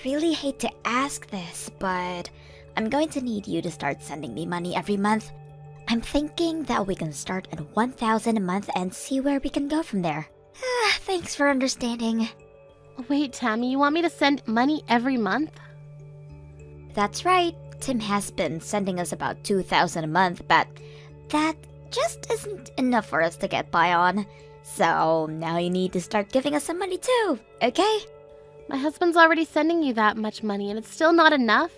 really hate to ask this, but I'm going to need you to start sending me money every month. I'm thinking that we can start at 1,000 a month and see where we can go from there. Thanks for understanding. Wait, Tammy, you want me to send money every month? That's right. Tim has been sending us about 2,000 a month, but that just isn't enough for us to get by on. So now you need to start giving us some money too, okay? My husband's already sending you that much money and it's still not enough?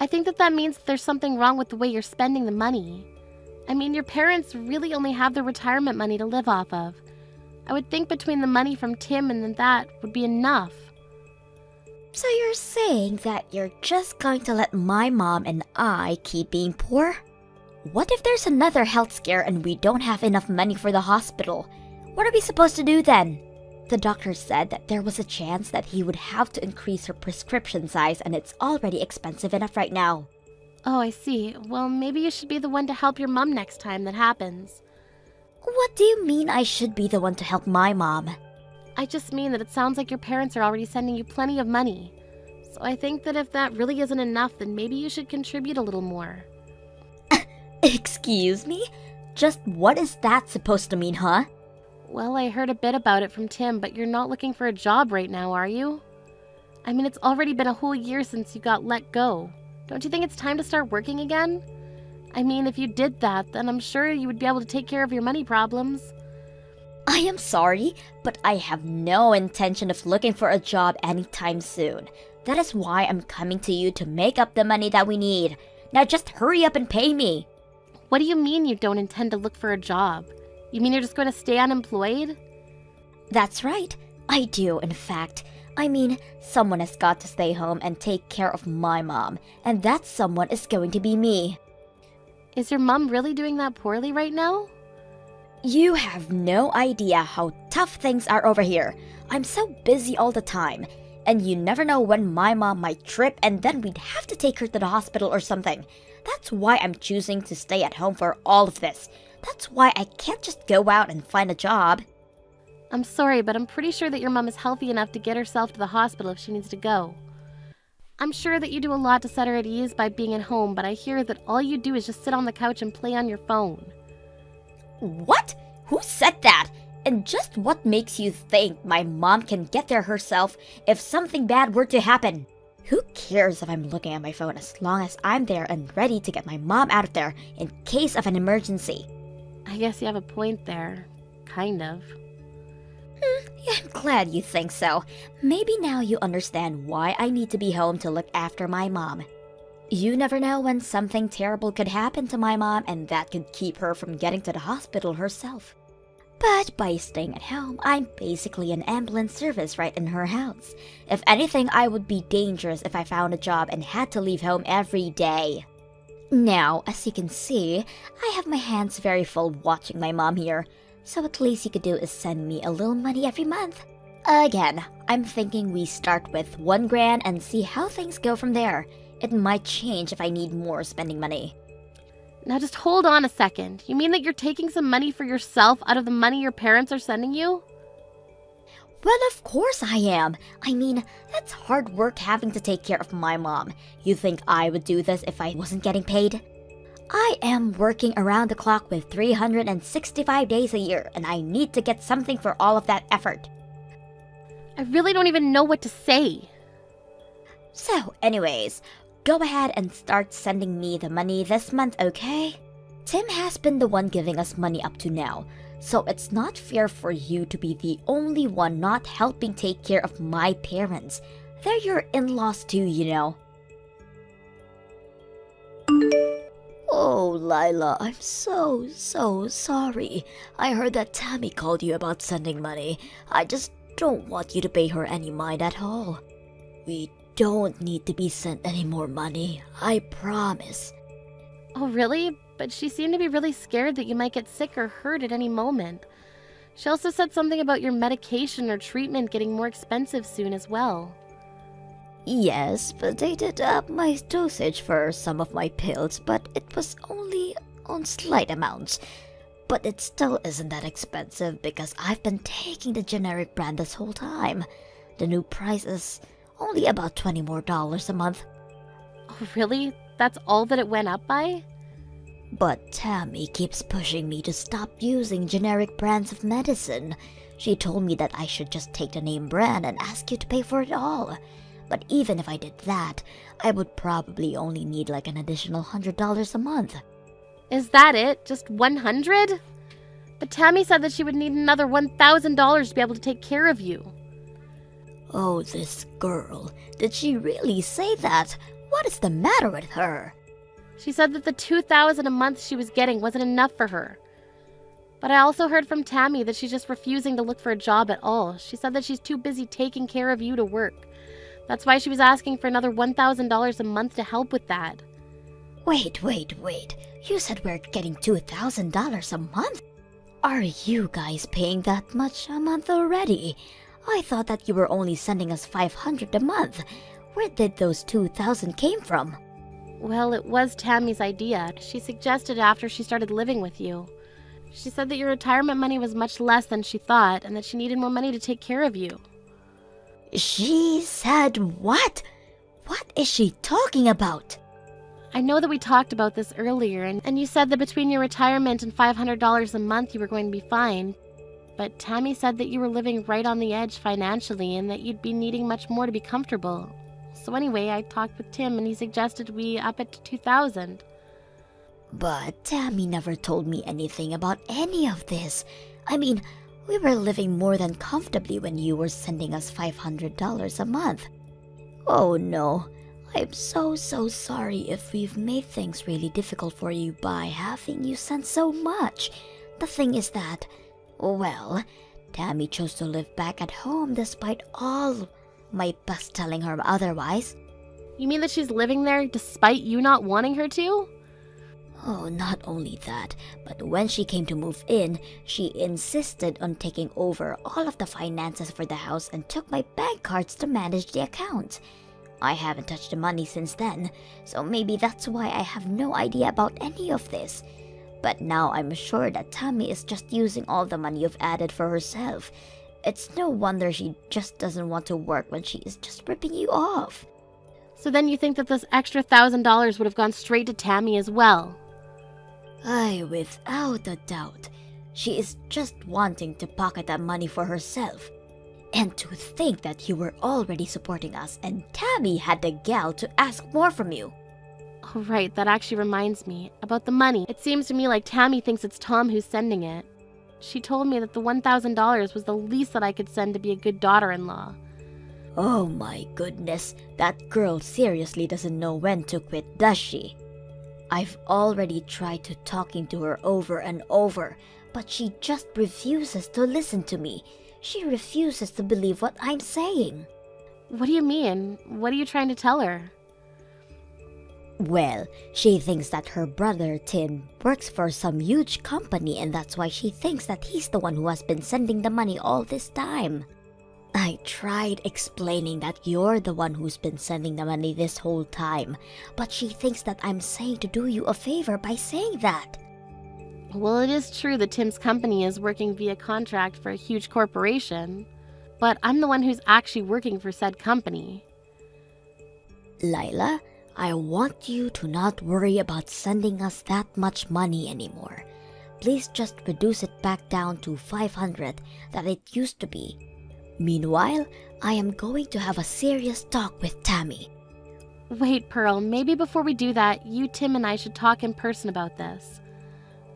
I think that means there's something wrong with the way you're spending the money. I mean, your parents really only have their retirement money to live off of. I would think between the money from Tim and then that would be enough. So you're saying that you're just going to let my mom and I keep being poor? What if there's another health scare and we don't have enough money for the hospital? What are we supposed to do then? The doctor said that there was a chance that he would have to increase her prescription size and it's already expensive enough right now. Oh, I see. Well, maybe you should be the one to help your mom next time that happens. What do you mean I should be the one to help my mom? I just mean that it sounds like your parents are already sending you plenty of money. So I think that if that really isn't enough, then maybe you should contribute a little more. Excuse me? Just what is that supposed to mean, huh? Well, I heard a bit about it from Tim, but you're not looking for a job right now, are you? I mean, it's already been a whole year since you got let go. Don't you think it's time to start working again? I mean, if you did that, then I'm sure you would be able to take care of your money problems. I am sorry, but I have no intention of looking for a job anytime soon. That is why I'm coming to you to make up the money that we need. Now just hurry up and pay me. What do you mean you don't intend to look for a job? You mean you're just going to stay unemployed? That's right. I do, in fact. I mean, someone has got to stay home and take care of my mom, and that someone is going to be me. Is your mom really doing that poorly right now? You have no idea how tough things are over here. I'm so busy all the time, and you never know when my mom might trip and then we'd have to take her to the hospital or something. That's why I'm choosing to stay at home for all of this. That's why I can't just go out and find a job. I'm sorry, but I'm pretty sure that your mom is healthy enough to get herself to the hospital if she needs to go. I'm sure that you do a lot to set her at ease by being at home, but I hear that all you do is just sit on the couch and play on your phone. What? Who said that? And just what makes you think my mom can get there herself if something bad were to happen? Who cares if I'm looking at my phone as long as I'm there and ready to get my mom out of there in case of an emergency? I guess you have a point there. Kind of. Yeah, I'm glad you think so. Maybe now you understand why I need to be home to look after my mom. You never know when something terrible could happen to my mom and that could keep her from getting to the hospital herself. But by staying at home, I'm basically an ambulance service right in her house. If anything, I would be dangerous if I found a job and had to leave home every day. Now, as you can see, I have my hands very full watching my mom here, so at least you could do is send me a little money every month. Again, I'm thinking we start with 1 grand and see how things go from there. It might change if I need more spending money. Now just hold on a second. You mean that you're taking some money for yourself out of the money your parents are sending you? Well, of course I am. I mean, that's hard work having to take care of my mom. You think I would do this if I wasn't getting paid? I am working around the clock with 365 days a year, and I need to get something for all of that effort. I really don't even know what to say. So, anyways, go ahead and start sending me the money this month, okay? Tim has been the one giving us money up to now, so it's not fair for you to be the only one not helping take care of my parents. They're your in-laws too, you know. Oh, Lila, I'm so sorry. I heard that Tammy called you about sending money. I just don't want you to pay her any mind at all. We don't need to be sent any more money, I promise. Oh, really? But she seemed to be really scared that you might get sick or hurt at any moment. She also said something about your medication or treatment getting more expensive soon as well. Yes, but they did up my dosage for some of my pills, but it was only on slight amounts. But it still isn't that expensive because I've been taking the generic brand this whole time. The new price is only about $20 more a month. Oh, really? That's all that it went up by? But Tammy keeps pushing me to stop using generic brands of medicine. She told me that I should just take the name brand and ask you to pay for it all. But even if I did that, I would probably only need like an additional $100 a month. Is that it? Just 100? But Tammy said that she would need another $1,000 to be able to take care of you. Oh, this girl. Did she really say that? What is the matter with her? She said that the $2,000 a month she was getting wasn't enough for her. But I also heard from Tammy that she's just refusing to look for a job at all. She said that she's too busy taking care of you to work. That's why she was asking for another $1,000 a month to help with that. Wait. You said we're getting $2,000 a month? Are you guys paying that much a month already? I thought that you were only sending us $500 a month. Where did those $2,000 came from? Well, it was Tammy's idea. She suggested it after she started living with you. She said that your retirement money was much less than she thought and that she needed more money to take care of you. She said what? What is she talking about? I know that we talked about this earlier, and you said that between your retirement and $500 a month you were going to be fine. But Tammy said that you were living right on the edge financially and that you'd be needing much more to be comfortable. So anyway, I talked with Tim and he suggested we up it to $2,000. But Tammy never told me anything about any of this. I mean, we were living more than comfortably when you were sending us $500 a month. Oh no, I'm so sorry if we've made things really difficult for you by having you send so much. The thing is that, well, Tammy chose to live back at home despite all my best telling her otherwise. You mean that she's living there despite you not wanting her to? Oh, not only that, but when she came to move in, she insisted on taking over all of the finances for the house and took my bank cards to manage the account. I haven't touched the money since then, so maybe that's why I have no idea about any of this. But now I'm sure that Tammy is just using all the money you've added for herself. It's no wonder she just doesn't want to work when she is just ripping you off. So then you think that this extra $1,000 would have gone straight to Tammy as well? Aye, without a doubt. She is just wanting to pocket that money for herself. And to think that you were already supporting us and Tammy had the gall to ask more from you. Oh, right, that actually reminds me. About the money, it seems to me like Tammy thinks it's Tom who's sending it. She told me that the $1,000 was the least that I could send to be a good daughter-in-law. Oh my goodness, that girl seriously doesn't know when to quit, does she? I've already tried to talking to her over and over, but she just refuses to listen to me. She refuses to believe what I'm saying. What do you mean? What are you trying to tell her? Well, she thinks that her brother Tim works for some huge company and that's why she thinks that he's the one who has been sending the money all this time. I tried explaining that you're the one who's been sending the money this whole time, but she thinks that I'm saying to do you a favor by saying that. Well, it is true that Tim's company is working via contract for a huge corporation, but I'm the one who's actually working for said company. Lila, I want you to not worry about sending us that much money anymore. Please just reduce it back down to $500 that it used to be. Meanwhile, I am going to have a serious talk with Tammy. Wait, Pearl, maybe before we do that, you, Tim, and I should talk in person about this.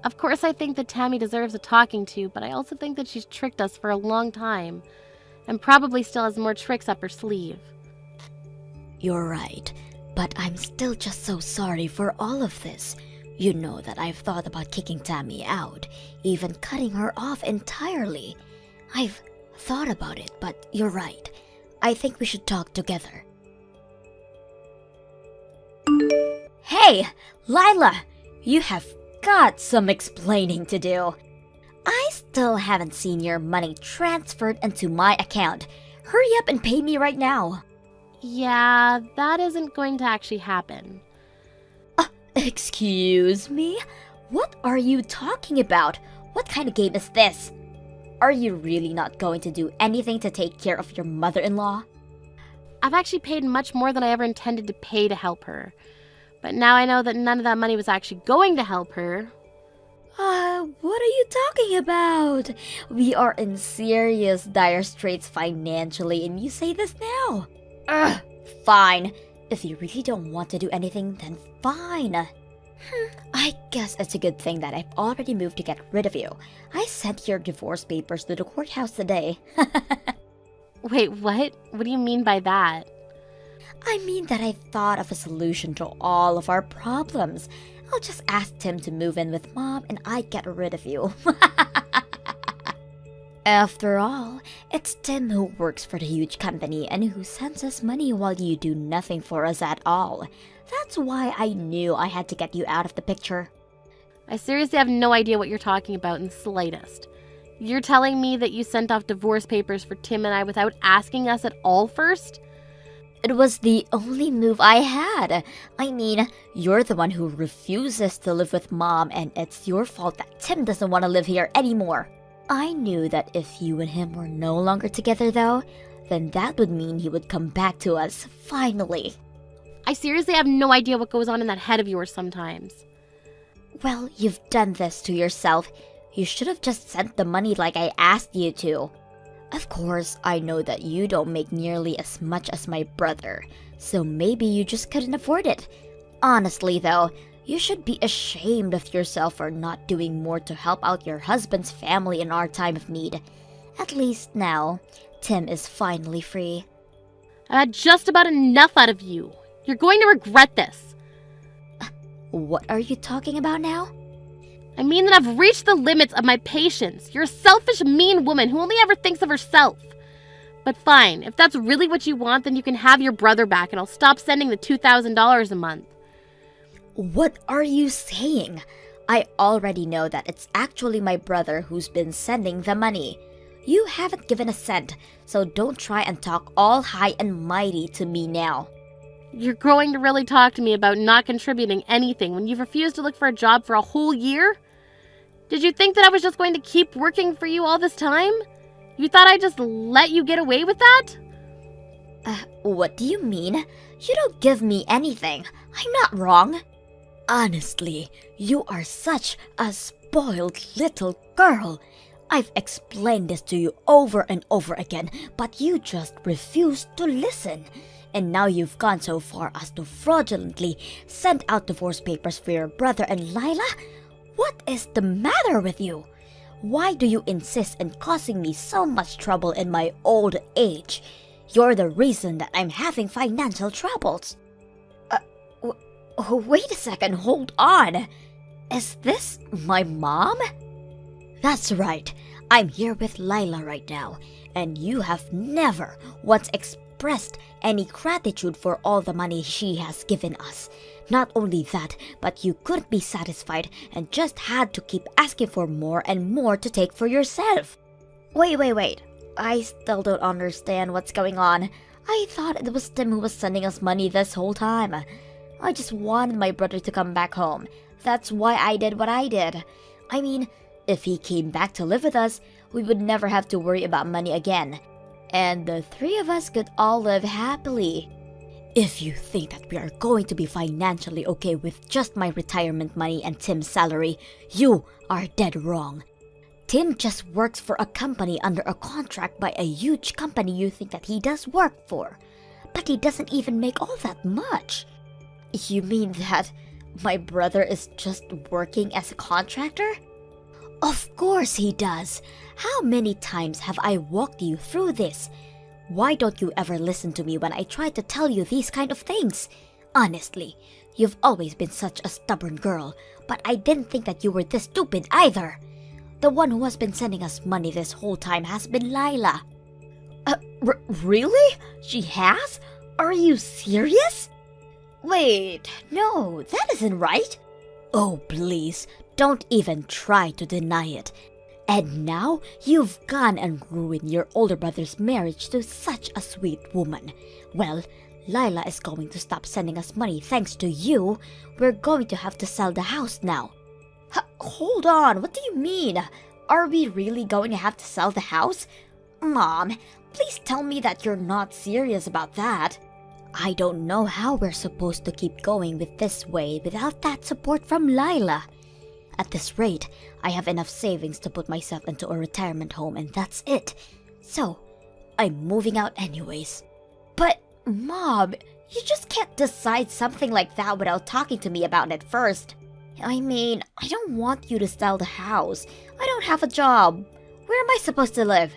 Of course, I think that Tammy deserves a talking to, but I also think that she's tricked us for a long time, and probably still has more tricks up her sleeve. You're right, but I'm still just so sorry for all of this. You know that I've thought about kicking Tammy out, even cutting her off entirely. I've thought about it, but you're right. I think we should talk together. Hey, Lila! You have got some explaining to do. I still haven't seen your money transferred into my account. Hurry up and pay me right now. Yeah, that isn't going to actually happen. Excuse me? What are you talking about? What kind of game is this? Are you really not going to do anything to take care of your mother-in-law? I've actually paid much more than I ever intended to pay to help her. But now I know that none of that money was actually going to help her. What are you talking about? We are in serious dire straits financially, and you say this now? Ugh, fine. If you really don't want to do anything, then fine. I guess it's a good thing that I've already moved to get rid of you. I sent your divorce papers to the courthouse today. Wait, what? What do you mean by that? I mean that I thought of a solution to all of our problems. I'll just ask Tim to move in with Mom and I get rid of you. After all, it's Tim who works for the huge company and who sends us money while you do nothing for us at all. That's why I knew I had to get you out of the picture. I seriously have no idea what you're talking about in the slightest. You're telling me that you sent off divorce papers for Tim and I without asking us at all first? It was the only move I had. I mean, you're the one who refuses to live with Mom, and it's your fault that Tim doesn't want to live here anymore. I knew that if you and him were no longer together, though, then that would mean he would come back to us, finally. I seriously have no idea what goes on in that head of yours sometimes. Well, you've done this to yourself. You should have just sent the money like I asked you to. Of course, I know that you don't make nearly as much as my brother, so maybe you just couldn't afford it. Honestly, though, you should be ashamed of yourself for not doing more to help out your husband's family in our time of need. At least now, Tim is finally free. I've had just about enough out of you. You're going to regret this. What are you talking about now? I mean that I've reached the limits of my patience. You're a selfish, mean woman who only ever thinks of herself. But fine, if that's really what you want, then you can have your brother back and I'll stop sending the $2,000 a month. What are you saying? I already know that it's actually my brother who's been sending the money. You haven't given a cent, so don't try and talk all high and mighty to me now. You're going to really talk to me about not contributing anything when you've refused to look for a job for a whole year? Did you think that I was just going to keep working for you all this time? You thought I'd just let you get away with that? What do you mean? You don't give me anything. I'm not wrong. Honestly, you are such a spoiled little girl. I've explained this to you over and over again, but you just refuse to listen. And now you've gone so far as to fraudulently send out divorce papers for your brother and Lila? What is the matter with you? Why do you insist in causing me so much trouble in my old age? You're the reason that I'm having financial troubles. Wait a second, hold on. Is this my mom? That's right. I'm here with Lila right now, and you have never once expressed any gratitude for all the money she has given us. Not only that, but you couldn't be satisfied and just had to keep asking for more and more to take for yourself. Wait. I still don't understand what's going on. I thought it was Tim who was sending us money this whole time. I just wanted my brother to come back home. That's why I did what I did. I mean, if he came back to live with us, we would never have to worry about money again. And the three of us could all live happily. If you think that we are going to be financially okay with just my retirement money and Tim's salary, you are dead wrong. Tim just works for a company under a contract by a huge company you think that he does work for. But he doesn't even make all that much. You mean that my brother is just working as a contractor? Of course he does. How many times have I walked you through this? Why don't you ever listen to me when I try to tell you these kind of things? Honestly, you've always been such a stubborn girl, but I didn't think that you were this stupid either. The one who has been sending us money this whole time has been Lila. Really? She has? Are you serious? Wait, no, that isn't right. Oh, please, don't even try to deny it. And now, you've gone and ruined your older brother's marriage to such a sweet woman. Well, Lila is going to stop sending us money thanks to you. We're going to have to sell the house now. Hold on, what do you mean? Are we really going to have to sell the house? Mom, please tell me that you're not serious about that. I don't know how we're supposed to keep going with this way without that support from Lila. At this rate, I have enough savings to put myself into a retirement home and that's it. So, I'm moving out anyways. But, Mom, you just can't decide something like that without talking to me about it first. I mean, I don't want you to sell the house. I don't have a job. Where am I supposed to live?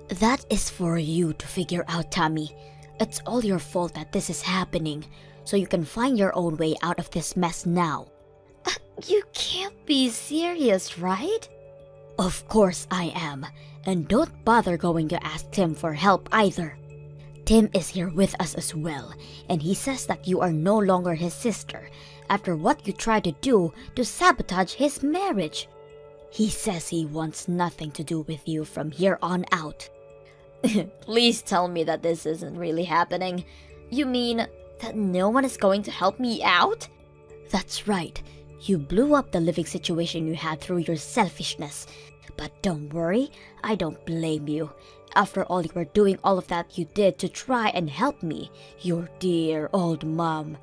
That is for you to figure out, Tammy. It's all your fault that this is happening, so you can find your own way out of this mess now. You can't be serious, right? Of course I am, and don't bother going to ask Tim for help either. Tim is here with us as well, and he says that you are no longer his sister after what you tried to do to sabotage his marriage. He says he wants nothing to do with you from here on out. Please tell me that this isn't really happening. You mean that no one is going to help me out? That's right. You blew up the living situation you had through your selfishness. But don't worry, I don't blame you. After all, you were doing all of that you did to try and help me, your dear old mom.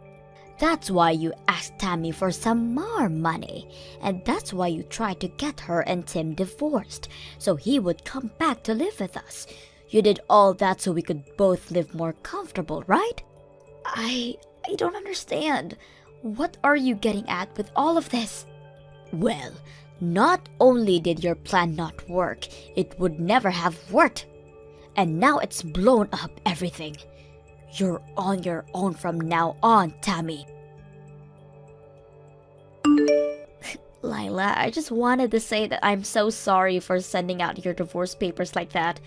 That's why you asked Tammy for some more money. And that's why you tried to get her and Tim divorced, so he would come back to live with us. You did all that so we could both live more comfortable, right? I don't understand. What are you getting at with all of this? Well, not only did your plan not work, it would never have worked. And now it's blown up everything. You're on your own from now on, Tammy. Lila, I just wanted to say that I'm so sorry for sending out your divorce papers like that.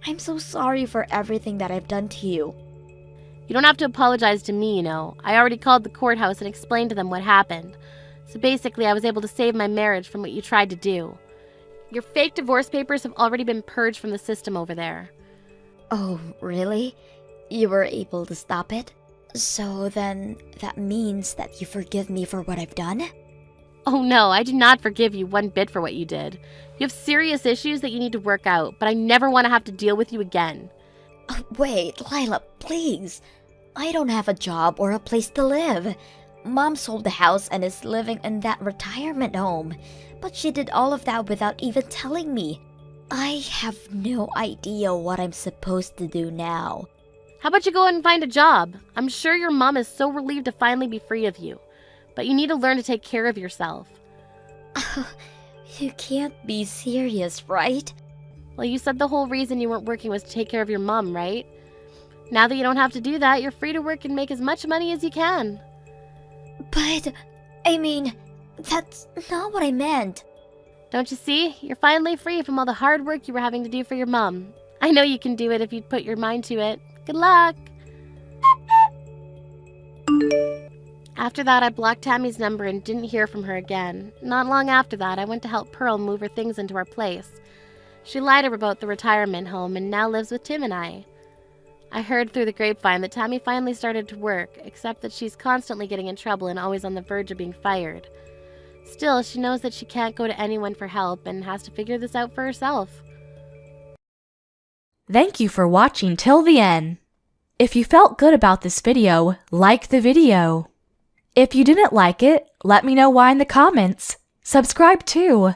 I'm so sorry for everything that I've done to you. You don't have to apologize to me, you know. I already called the courthouse and explained to them what happened. So basically, I was able to save my marriage from what you tried to do. Your fake divorce papers have already been purged from the system over there. Oh, really? You were able to stop it? So then, that means that you forgive me for what I've done? Oh no, I do not forgive you one bit for what you did. You have serious issues that you need to work out, but I never want to have to deal with you again. Wait, Lila, please. I don't have a job or a place to live. Mom sold the house and is living in that retirement home. But she did all of that without even telling me. I have no idea what I'm supposed to do now. How about you go and find a job? I'm sure your mom is so relieved to finally be free of you. But you need to learn to take care of yourself. You can't be serious, right? Well, you said the whole reason you weren't working was to take care of your mom, right? Now that you don't have to do that, you're free to work and make as much money as you can. But, I mean, that's not what I meant. Don't you see? You're finally free from all the hard work you were having to do for your mom. I know you can do it if you put your mind to it. Good luck! After that, I blocked Tammy's number and didn't hear from her again. Not long after that, I went to help Pearl move her things into our place. She lied about the retirement home and now lives with Tim and I. I heard through the grapevine that Tammy finally started to work, except that she's constantly getting in trouble and always on the verge of being fired. Still, she knows that she can't go to anyone for help and has to figure this out for herself. Thank you for watching till the end. If you felt good about this video, like the video. If you didn't like it, let me know why in the comments. Subscribe too.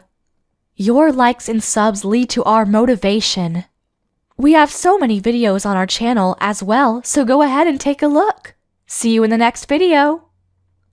Your likes and subs lead to our motivation. We have so many videos on our channel as well, so go ahead and take a look. See you in the next video.